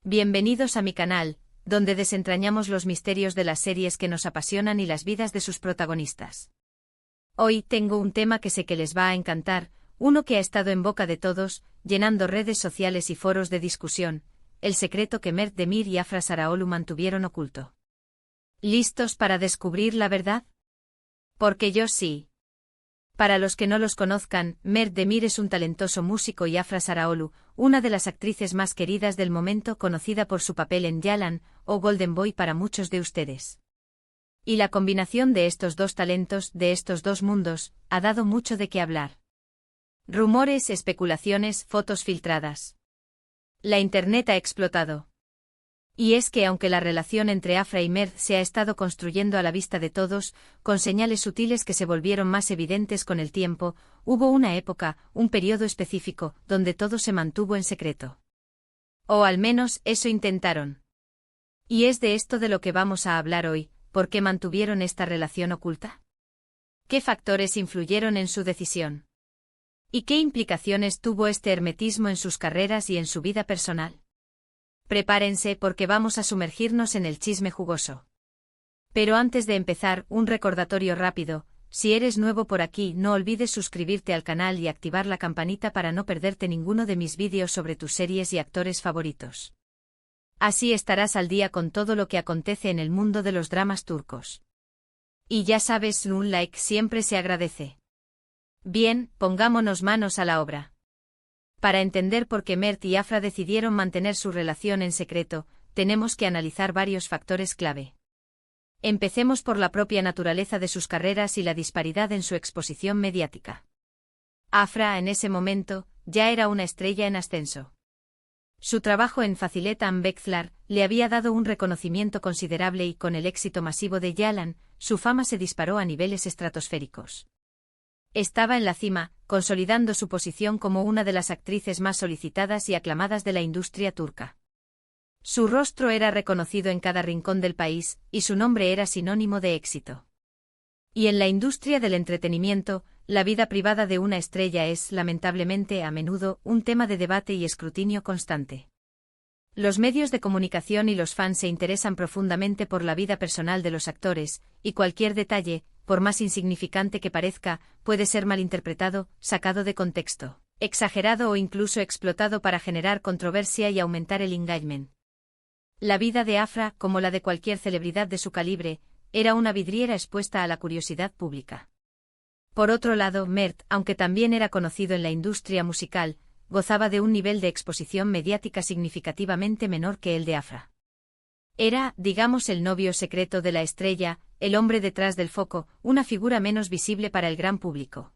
Bienvenidos a mi canal, donde desentrañamos los misterios de las series que nos apasionan y las vidas de sus protagonistas. Hoy tengo un tema que sé que les va a encantar, uno que ha estado en boca de todos, llenando redes sociales y foros de discusión, el secreto que Mert Demir y Afra Saraholu mantuvieron oculto. ¿Listos para descubrir la verdad? Porque yo sí. Para los que no los conozcan, Mert Demir es un talentoso músico y Afra Saraholu, una de las actrices más queridas del momento, conocida por su papel en Yalan o Golden Boy para muchos de ustedes. Y la combinación de estos dos talentos, de estos dos mundos, ha dado mucho de qué hablar. Rumores, especulaciones, fotos filtradas. La internet ha explotado. Y es que aunque la relación entre Afra y Mert se ha estado construyendo a la vista de todos, con señales sutiles que se volvieron más evidentes con el tiempo, hubo una época, un periodo específico, donde todo se mantuvo en secreto. O al menos eso intentaron. Y es de esto de lo que vamos a hablar hoy. ¿Por qué mantuvieron esta relación oculta? ¿Qué factores influyeron en su decisión? ¿Y qué implicaciones tuvo este hermetismo en sus carreras y en su vida personal? Prepárense porque vamos a sumergirnos en el chisme jugoso. Pero antes de empezar, un recordatorio rápido: si eres nuevo por aquí, no olvides suscribirte al canal y activar la campanita para no perderte ninguno de mis vídeos sobre tus series y actores favoritos. Así estarás al día con todo lo que acontece en el mundo de los dramas turcos. Y ya sabes, un like siempre se agradece. Bien, pongámonos manos a la obra. Para entender por qué Mert y Afra decidieron mantener su relación en secreto, tenemos que analizar varios factores clave. Empecemos por la propia naturaleza de sus carreras y la disparidad en su exposición mediática. Afra, en ese momento, ya era una estrella en ascenso. Su trabajo en Fazilet Bekler le había dado un reconocimiento considerable y con el éxito masivo de Yalan, su fama se disparó a niveles estratosféricos. Estaba en la cima, consolidando su posición como una de las actrices más solicitadas y aclamadas de la industria turca. Su rostro era reconocido en cada rincón del país, y su nombre era sinónimo de éxito. Y en la industria del entretenimiento, la vida privada de una estrella es, lamentablemente, a menudo, un tema de debate y escrutinio constante. Los medios de comunicación y los fans se interesan profundamente por la vida personal de los actores, y cualquier detalle, por más insignificante que parezca, puede ser malinterpretado, sacado de contexto, exagerado o incluso explotado para generar controversia y aumentar el engagement. La vida de Afra, como la de cualquier celebridad de su calibre, era una vidriera expuesta a la curiosidad pública. Por otro lado, Mert, aunque también era conocido en la industria musical, gozaba de un nivel de exposición mediática significativamente menor que el de Afra. Era, digamos, el novio secreto de la estrella, el hombre detrás del foco, una figura menos visible para el gran público.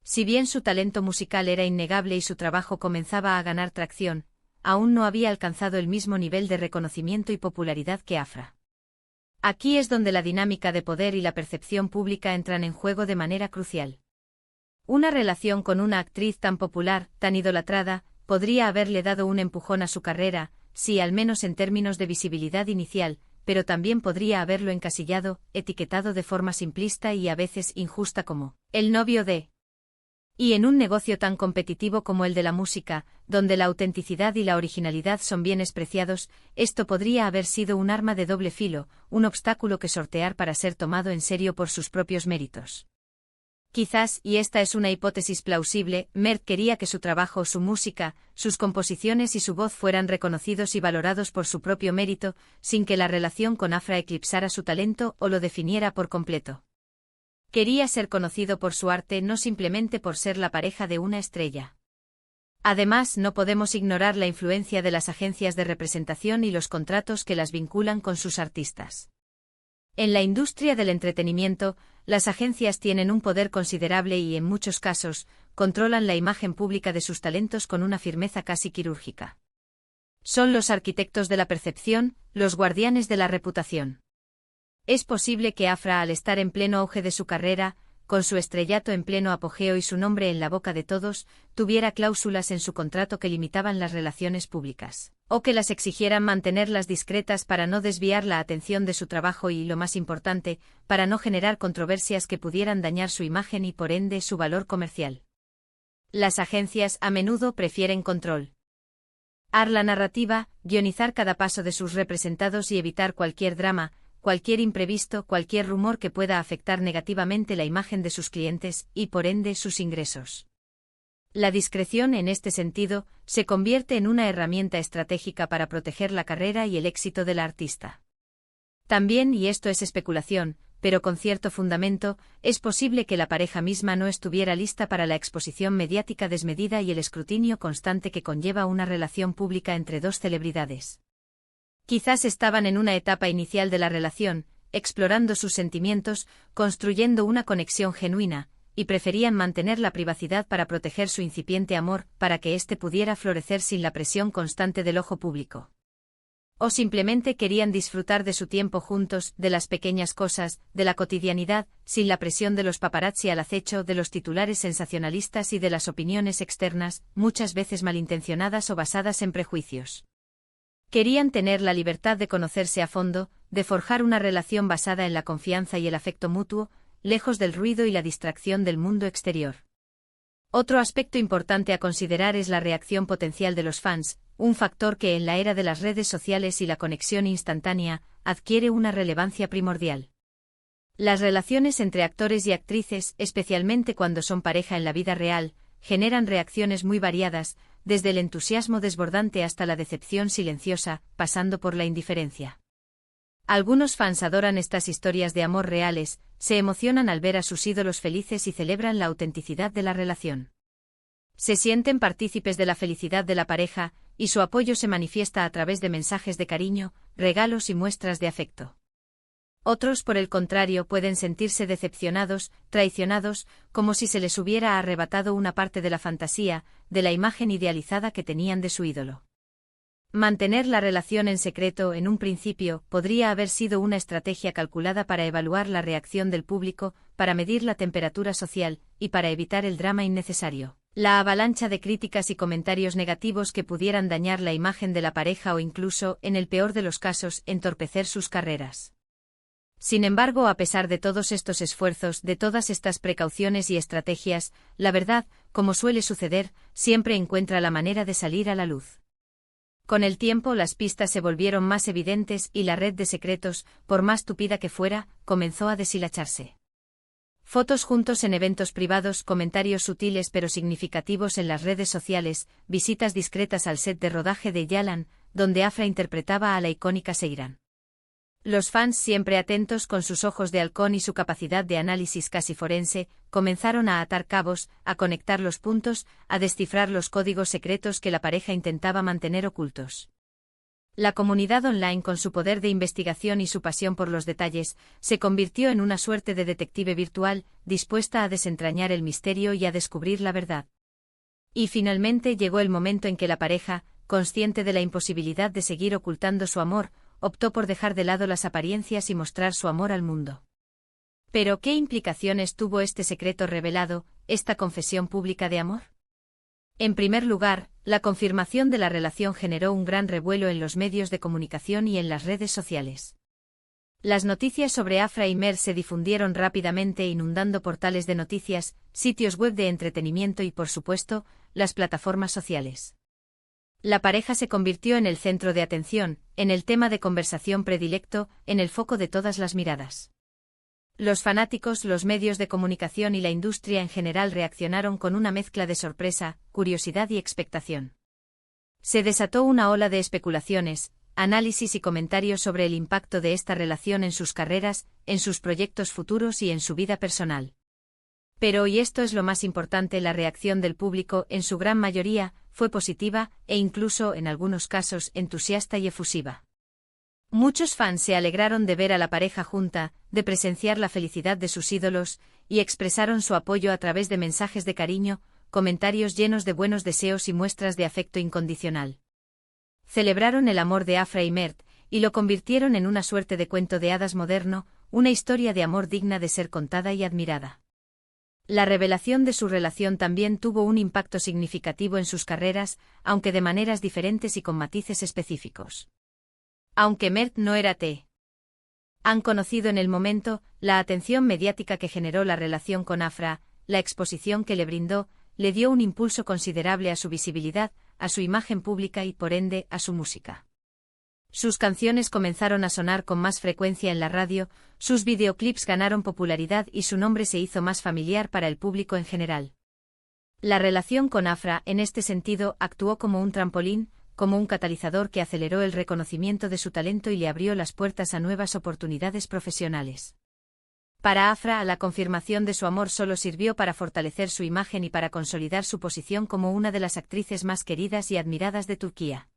Si bien su talento musical era innegable y su trabajo comenzaba a ganar tracción, aún no había alcanzado el mismo nivel de reconocimiento y popularidad que Afra. Aquí es donde la dinámica de poder y la percepción pública entran en juego de manera crucial. Una relación con una actriz tan popular, tan idolatrada, podría haberle dado un empujón a su carrera, sí, al menos en términos de visibilidad inicial, pero también podría haberlo encasillado, etiquetado de forma simplista y a veces injusta como el novio de. Y en un negocio tan competitivo como el de la música, donde la autenticidad y la originalidad son bienes preciados, esto podría haber sido un arma de doble filo, un obstáculo que sortear para ser tomado en serio por sus propios méritos. Quizás, y esta es una hipótesis plausible, Mert quería que su trabajo, su música, sus composiciones y su voz fueran reconocidos y valorados por su propio mérito, sin que la relación con Afra eclipsara su talento o lo definiera por completo. Quería ser conocido por su arte, no simplemente por ser la pareja de una estrella. Además, no podemos ignorar la influencia de las agencias de representación y los contratos que las vinculan con sus artistas. En la industria del entretenimiento, las agencias tienen un poder considerable y, en muchos casos, controlan la imagen pública de sus talentos con una firmeza casi quirúrgica. Son los arquitectos de la percepción, los guardianes de la reputación. Es posible que Afra, al estar en pleno auge de su carrera, con su estrellato en pleno apogeo y su nombre en la boca de todos, tuviera cláusulas en su contrato que limitaban las relaciones públicas, o que las exigieran mantenerlas discretas para no desviar la atención de su trabajo y, lo más importante, para no generar controversias que pudieran dañar su imagen y por ende su valor comercial. Las agencias a menudo prefieren control. La narrativa, guionizar cada paso de sus representados y evitar cualquier drama, cualquier imprevisto, cualquier rumor que pueda afectar negativamente la imagen de sus clientes y, por ende, sus ingresos. La discreción, en este sentido, se convierte en una herramienta estratégica para proteger la carrera y el éxito del artista. También, y esto es especulación, pero con cierto fundamento, es posible que la pareja misma no estuviera lista para la exposición mediática desmedida y el escrutinio constante que conlleva una relación pública entre dos celebridades. Quizás estaban en una etapa inicial de la relación, explorando sus sentimientos, construyendo una conexión genuina, y preferían mantener la privacidad para proteger su incipiente amor, para que éste pudiera florecer sin la presión constante del ojo público. O simplemente querían disfrutar de su tiempo juntos, de las pequeñas cosas, de la cotidianidad, sin la presión de los paparazzi al acecho, de los titulares sensacionalistas y de las opiniones externas, muchas veces malintencionadas o basadas en prejuicios. Querían tener la libertad de conocerse a fondo, de forjar una relación basada en la confianza y el afecto mutuo, lejos del ruido y la distracción del mundo exterior. Otro aspecto importante a considerar es la reacción potencial de los fans, un factor que en la era de las redes sociales y la conexión instantánea, adquiere una relevancia primordial. Las relaciones entre actores y actrices, especialmente cuando son pareja en la vida real, generan reacciones muy variadas, desde el entusiasmo desbordante hasta la decepción silenciosa, pasando por la indiferencia. Algunos fans adoran estas historias de amor reales, se emocionan al ver a sus ídolos felices y celebran la autenticidad de la relación. Se sienten partícipes de la felicidad de la pareja, y su apoyo se manifiesta a través de mensajes de cariño, regalos y muestras de afecto. Otros, por el contrario, pueden sentirse decepcionados, traicionados, como si se les hubiera arrebatado una parte de la fantasía, de la imagen idealizada que tenían de su ídolo. Mantener la relación en secreto en un principio podría haber sido una estrategia calculada para evaluar la reacción del público, para medir la temperatura social, y para evitar el drama innecesario. La avalancha de críticas y comentarios negativos que pudieran dañar la imagen de la pareja o incluso, en el peor de los casos, entorpecer sus carreras. Sin embargo, a pesar de todos estos esfuerzos, de todas estas precauciones y estrategias, la verdad, como suele suceder, siempre encuentra la manera de salir a la luz. Con el tiempo las pistas se volvieron más evidentes y la red de secretos, por más tupida que fuera, comenzó a deshilacharse. Fotos juntos en eventos privados, comentarios sutiles pero significativos en las redes sociales, visitas discretas al set de rodaje de Yalan, donde Afra interpretaba a la icónica Seiran. Los fans, siempre atentos con sus ojos de halcón y su capacidad de análisis casi forense, comenzaron a atar cabos, a conectar los puntos, a descifrar los códigos secretos que la pareja intentaba mantener ocultos. La comunidad online, con su poder de investigación y su pasión por los detalles, se convirtió en una suerte de detective virtual, dispuesta a desentrañar el misterio y a descubrir la verdad. Y finalmente llegó el momento en que la pareja, consciente de la imposibilidad de seguir ocultando su amor, optó por dejar de lado las apariencias y mostrar su amor al mundo. Pero, ¿qué implicaciones tuvo este secreto revelado, esta confesión pública de amor? En primer lugar, la confirmación de la relación generó un gran revuelo en los medios de comunicación y en las redes sociales. Las noticias sobre Afra y Mert se difundieron rápidamente, inundando portales de noticias, sitios web de entretenimiento y, por supuesto, las plataformas sociales. La pareja se convirtió en el centro de atención, en el tema de conversación predilecto, en el foco de todas las miradas. Los fanáticos, los medios de comunicación y la industria en general reaccionaron con una mezcla de sorpresa, curiosidad y expectación. Se desató una ola de especulaciones, análisis y comentarios sobre el impacto de esta relación en sus carreras, en sus proyectos futuros y en su vida personal. Pero, y esto es lo más importante, la reacción del público, en su gran mayoría, fue positiva, e incluso, en algunos casos, entusiasta y efusiva. Muchos fans se alegraron de ver a la pareja junta, de presenciar la felicidad de sus ídolos, y expresaron su apoyo a través de mensajes de cariño, comentarios llenos de buenos deseos y muestras de afecto incondicional. Celebraron el amor de Afra y Mert, y lo convirtieron en una suerte de cuento de hadas moderno, una historia de amor digna de ser contada y admirada. La revelación de su relación también tuvo un impacto significativo en sus carreras, aunque de maneras diferentes y con matices específicos. Aunque Mert no era han conocido en el momento, la atención mediática que generó la relación con Afra, la exposición que le brindó, le dio un impulso considerable a su visibilidad, a su imagen pública y por ende a su música. Sus canciones comenzaron a sonar con más frecuencia en la radio, sus videoclips ganaron popularidad y su nombre se hizo más familiar para el público en general. La relación con Afra, en este sentido, actuó como un trampolín, como un catalizador que aceleró el reconocimiento de su talento y le abrió las puertas a nuevas oportunidades profesionales. Para Afra, la confirmación de su amor solo sirvió para fortalecer su imagen y para consolidar su posición como una de las actrices más queridas y admiradas de Turquía.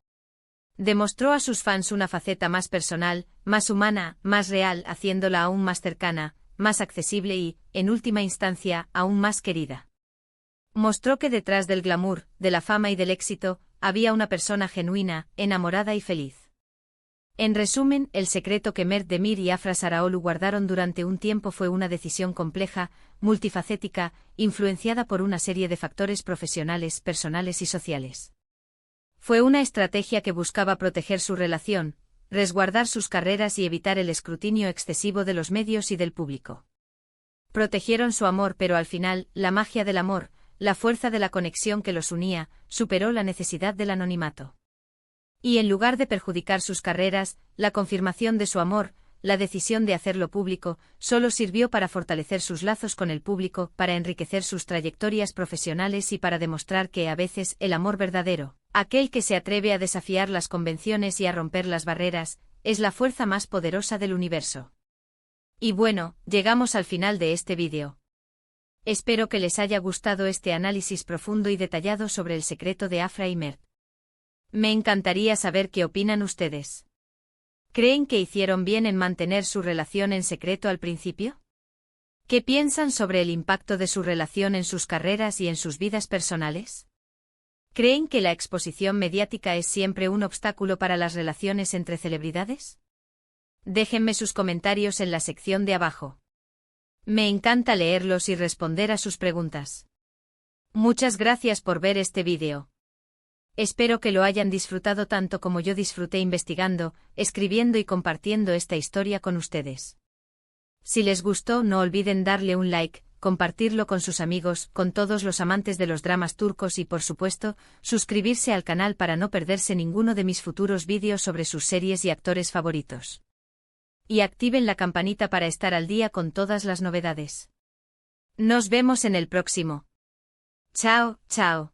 Demostró a sus fans una faceta más personal, más humana, más real, haciéndola aún más cercana, más accesible y, en última instancia, aún más querida. Mostró que detrás del glamour, de la fama y del éxito, había una persona genuina, enamorada y feliz. En resumen, el secreto que Mert Demir y Afra Saraoglu guardaron durante un tiempo fue una decisión compleja, multifacética, influenciada por una serie de factores profesionales, personales y sociales. Fue una estrategia que buscaba proteger su relación, resguardar sus carreras y evitar el escrutinio excesivo de los medios y del público. Protegieron su amor, pero al final, la magia del amor, la fuerza de la conexión que los unía, superó la necesidad del anonimato. Y en lugar de perjudicar sus carreras, la confirmación de su amor, la decisión de hacerlo público, solo sirvió para fortalecer sus lazos con el público, para enriquecer sus trayectorias profesionales y para demostrar que a veces el amor verdadero, aquel que se atreve a desafiar las convenciones y a romper las barreras, es la fuerza más poderosa del universo. Y bueno, llegamos al final de este vídeo. Espero que les haya gustado este análisis profundo y detallado sobre el secreto de Afra y Mert. Me encantaría saber qué opinan ustedes. ¿Creen que hicieron bien en mantener su relación en secreto al principio? ¿Qué piensan sobre el impacto de su relación en sus carreras y en sus vidas personales? ¿Creen que la exposición mediática es siempre un obstáculo para las relaciones entre celebridades? Déjenme sus comentarios en la sección de abajo. Me encanta leerlos y responder a sus preguntas. Muchas gracias por ver este vídeo. Espero que lo hayan disfrutado tanto como yo disfruté investigando, escribiendo y compartiendo esta historia con ustedes. Si les gustó, no olviden darle un like, compartirlo con sus amigos, con todos los amantes de los dramas turcos y, por supuesto, suscribirse al canal para no perderse ninguno de mis futuros vídeos sobre sus series y actores favoritos. Y activen la campanita para estar al día con todas las novedades. Nos vemos en el próximo. Chao, chao.